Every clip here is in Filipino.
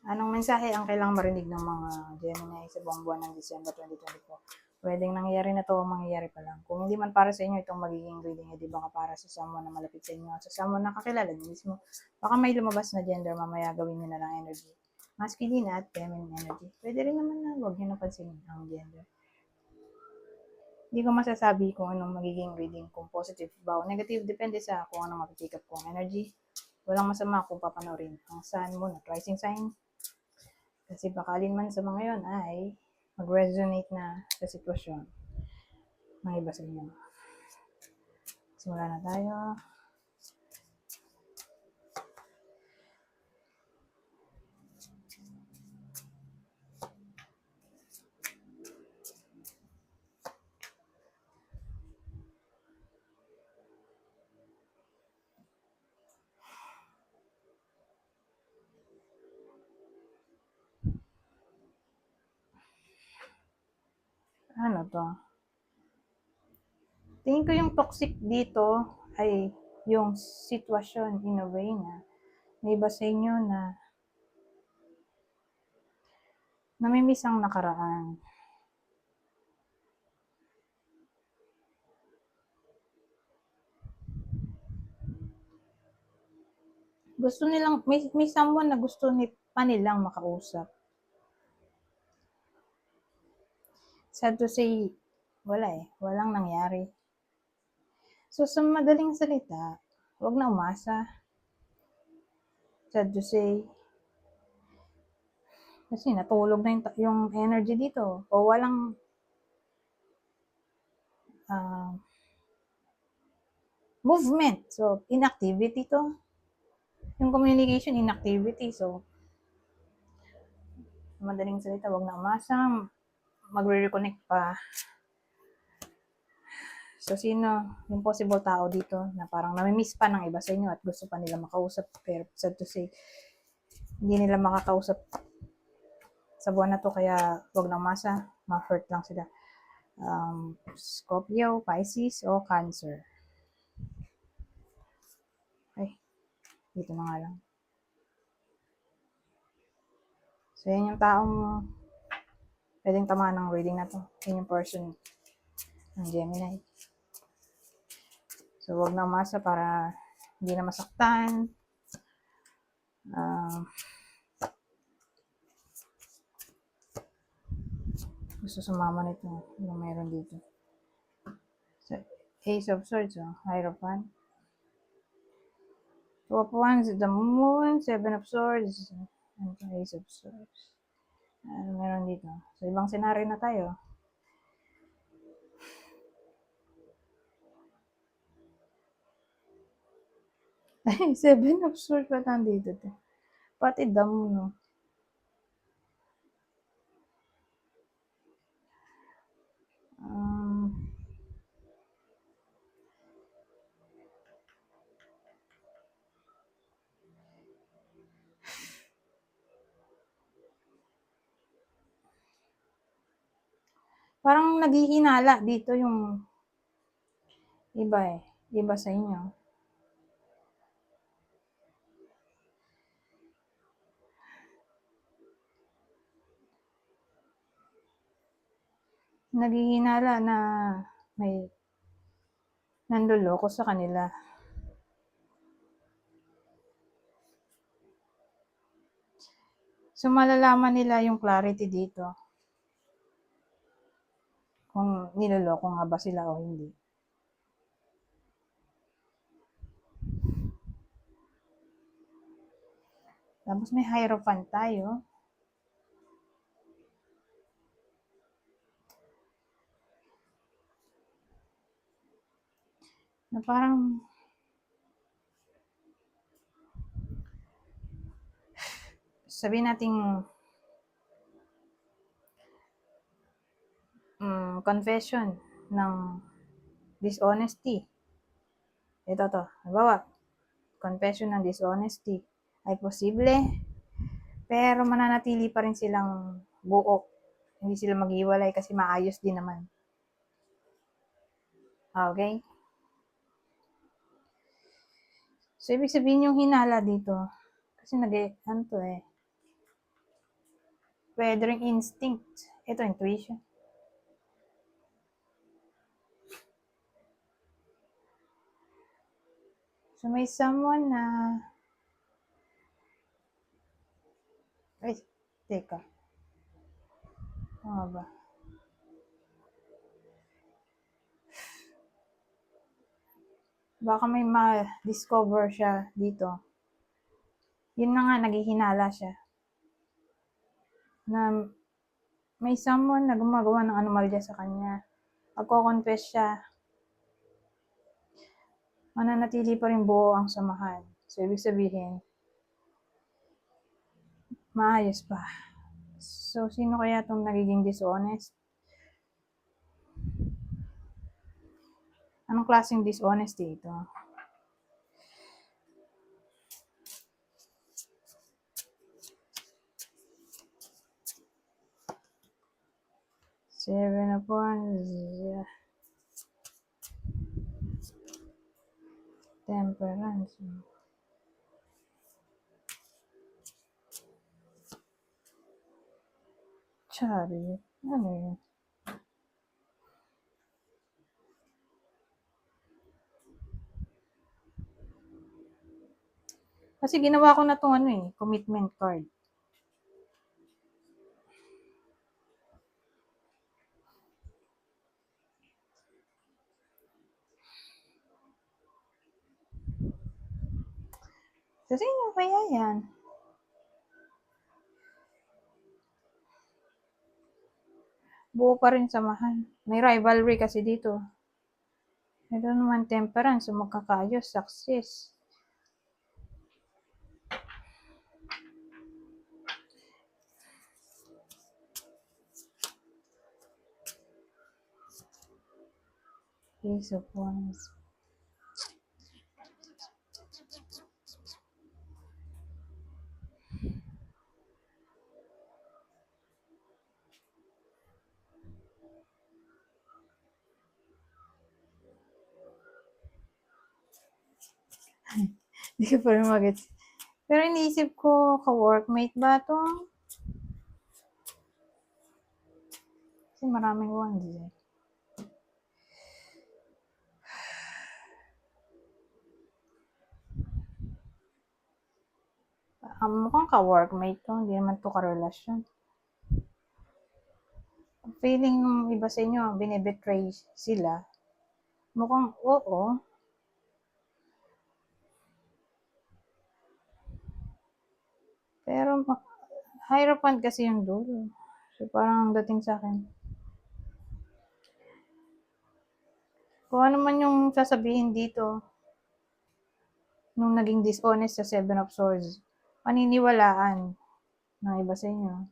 Anong mensahe ang kailangang marinig ng mga Gemini sa buong buwan ng December 2024? Pwedeng nangyayari na to o mangyayari pa lang. Kung hindi man para sa inyo itong magiging reading, di ba para sa someone na malapit sa inyo, sa someone na kakilala niyo mismo. Baka may lumabas na gender, mamaya gawin niyo na lang energy. Masculine at feminine energy. Pwede rin naman na huwag niyo napansinin ang gender. Hindi ko masasabi kung anong magiging reading, kung positive ba o negative, depende sa kung anong mapipick up kong energy. Walang masama kung papanorin ang sun, moon at rising sign. Kasi bakalin man sa mga yon ay mag-resonate na sa sitwasyon ng iba sa inyo. Simula na tayo. Ano to? Tingin ko yung toxic dito ay yung sitwasyon in a way na may iba sa inyo na namimiss ang nakaraan. Gusto nilang, may someone na gusto pa nilang makausap. Sad to say, wala eh. Walang nangyari. So, sa madaling salita, huwag na umasa. Sad to say, kasi natulog na yung energy dito. O walang movement. So, inactivity to. Yung communication, inactivity. So, madaling salita, wag na umasa. Magre-reconnect pa. So, sino yung possible tao dito na parang namimiss pa ng iba sa inyo at gusto pa nila makausap. Pero, sad to say, hindi nila makakausap sa buwan na to, kaya wag na umasa. Ma-hurt lang sila. Scorpio, Pisces, o Cancer. Ay, dito na nga lang. So, yan yung taong pwedeng tamaan ng reading na to. Yan yung person ng Gemini. So, wag na umasa para hindi na masaktan. Gusto sumama nito. Ano meron dito? So, Ace of Swords, Hierophant. Two of Wands, the Moon, Seven of Swords, and Ace of Swords. Ano meron dito? So, ibang senaryo na tayo. Ay, Seven of Swords pa nandito. Pati the Moon, no? Parang naghihinala dito yung iba eh. Iba sa inyo. Naghihinala na may nanduloko sa kanila. So, malalaman nila yung clarity dito. Kung niloloko nga ba sila o hindi. Tapos may Hierophant tayo. Na parang sabihin nating confession ng dishonesty. Ito to. Halimbawa, confession ng dishonesty ay posible, pero mananatili pa rin silang buo. Hindi sila maghiwalay kasi maayos din naman. Okay? So, ibig sabihin yung hinala dito, kasi ano to eh, Pwede rin instinct. Ito, intuition. So, may someone na... Ay, teka. Ano ba? Baka may ma-discover siya dito. Yun na nga, naghihinala siya. Na may someone na gumagawa ng anomalya sa kanya. Magko-confess siya. Mananatili pa rin buo ang samahan. So, ibig sabihin, maayos pa. So, sino kaya itong nagiging dishonest? Anong klaseng dishonesty ito? Seven of Wands. Temperance. Chari. Ano yun? Kasi ginawa ko na itong commitment card. So, sino kaya yan? Buo pa rin samahan. May rivalry kasi dito. Ito naman temperance, so magkakaayos, success. Ace of Wands. Hindi ko pa rin mag-gets. Pero iniisip ko, ka-workmate ba ito? Kasi maraming wands eh. Mukhang ka-workmate to, hindi naman to ka-relasyon. Feeling ng iba sa inyo, binibetray sila. Mukhang oo. Pero Hierophant kasi yung dulo. So parang dating sa akin. Kung ano man yung sasabihin dito, nung naging dishonest sa Seven of Swords, paniniwalaan ng iba sa inyo.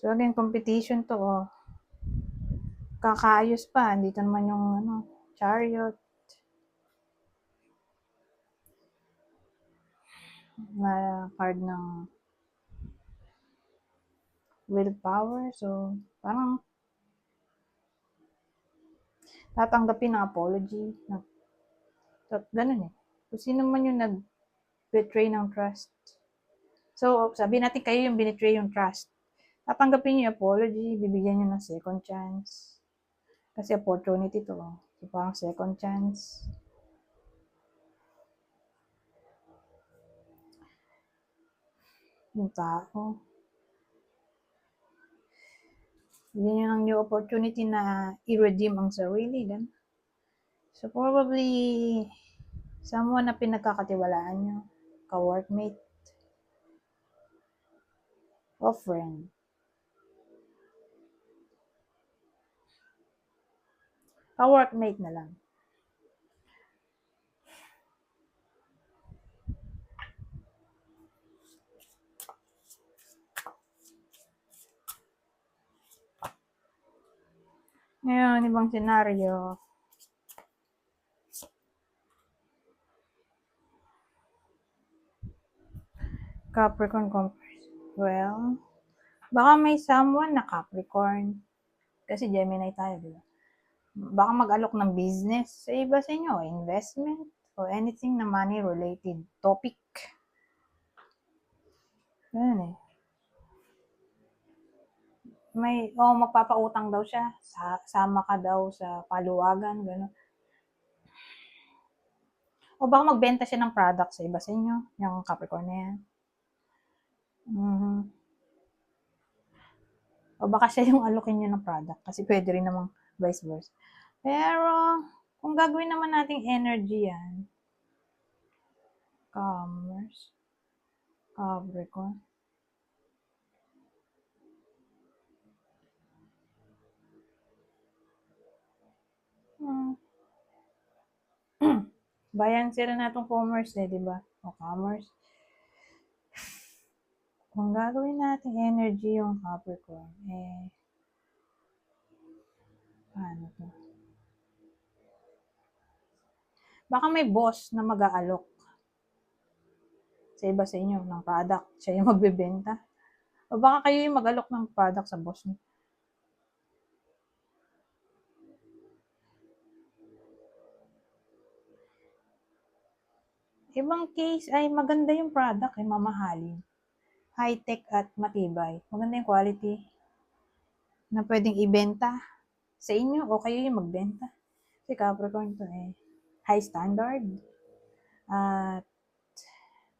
So again, competition to oh. Kakaayos pa, dito naman yung Chariot. Na card ng willpower. So, parang tatanggapin ng apology. Ganun eh. Kung sino man yung nag-betray ng trust. So, sabi natin kayo yung binetray yung trust. Tatanggapin niyo yung apology, bibigyan niyo ng second chance. Kasi opportunity to. So, parang second chance. Yung tao. Bigyan niyo ng new opportunity na i-redeem ang sarili. Ganun. So, probably, someone na pinagkakatiwalaan nyo. Ka-workmate. O friend. Ka-workmate na lang. Ngayon, ibang senaryo. Capricorn compares. Well, baka may someone na Capricorn. Kasi Gemini tayo, di ba? Baka mag-alok ng business sa iba sa inyo, investment, o anything na money-related topic. Ganun eh. magpapautang daw siya. Sama ka daw sa paluwagan, gano'n. O baka magbenta siya ng product sa iba sa inyo, yung Capricorn na yan. Mhm. O baka siya yung alokin niyo ng product kasi pwede rin namang vice versa. Pero, kung gagawin naman nating energy yan, commerce, Capricorn. Hmm. Bayan sila natong commerce di ba? O commerce. Kung gagawin natin energy yung Capricorn, paano to? Baka may boss na mag-aalok sa iba sa inyo ng product. Siya yung magbebenta. O baka kayo yung mag-alok ng product sa boss niyo. Ibang case ay maganda yung product, mamahalin. High-tech at matibay. Maganda yung quality na pwedeng ibenta sa inyo o kayo yung magbenta. Kasi Capricorn to high standard at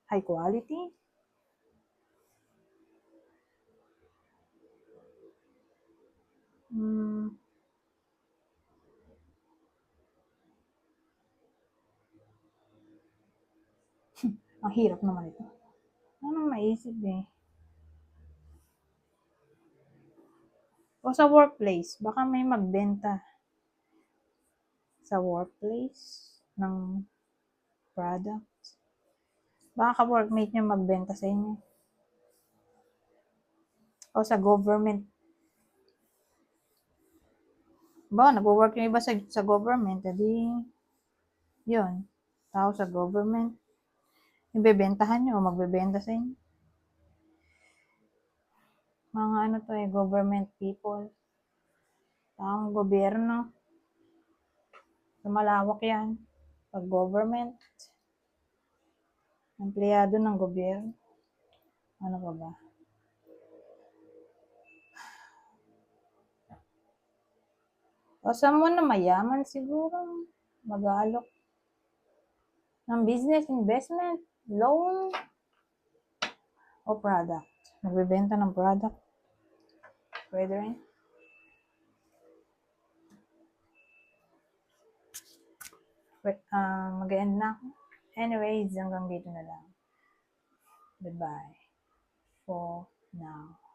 high quality. Ang hirap naman ito. Ano maisip O sa workplace, baka may magbenta sa workplace ng product. Baka ka-workmate nyo magbenta sa inyo. O sa government. Baka nag-work yung iba sa government, edi yun. Tao sa government. Ibebentahan nyo o magbebenta sa inyo. Mga ano to government people. Taong gobyerno. So, malawak yan. Pag government. Empleyado ng gobyerno. Ano pa ba? O someone na mayaman siguro. Mag-aalok ng business, investment, loan, o product. Nagbebenta ng product. Pwede rin. Mag-end na ako. Anyways, hanggang dito na lang. Goodbye for now.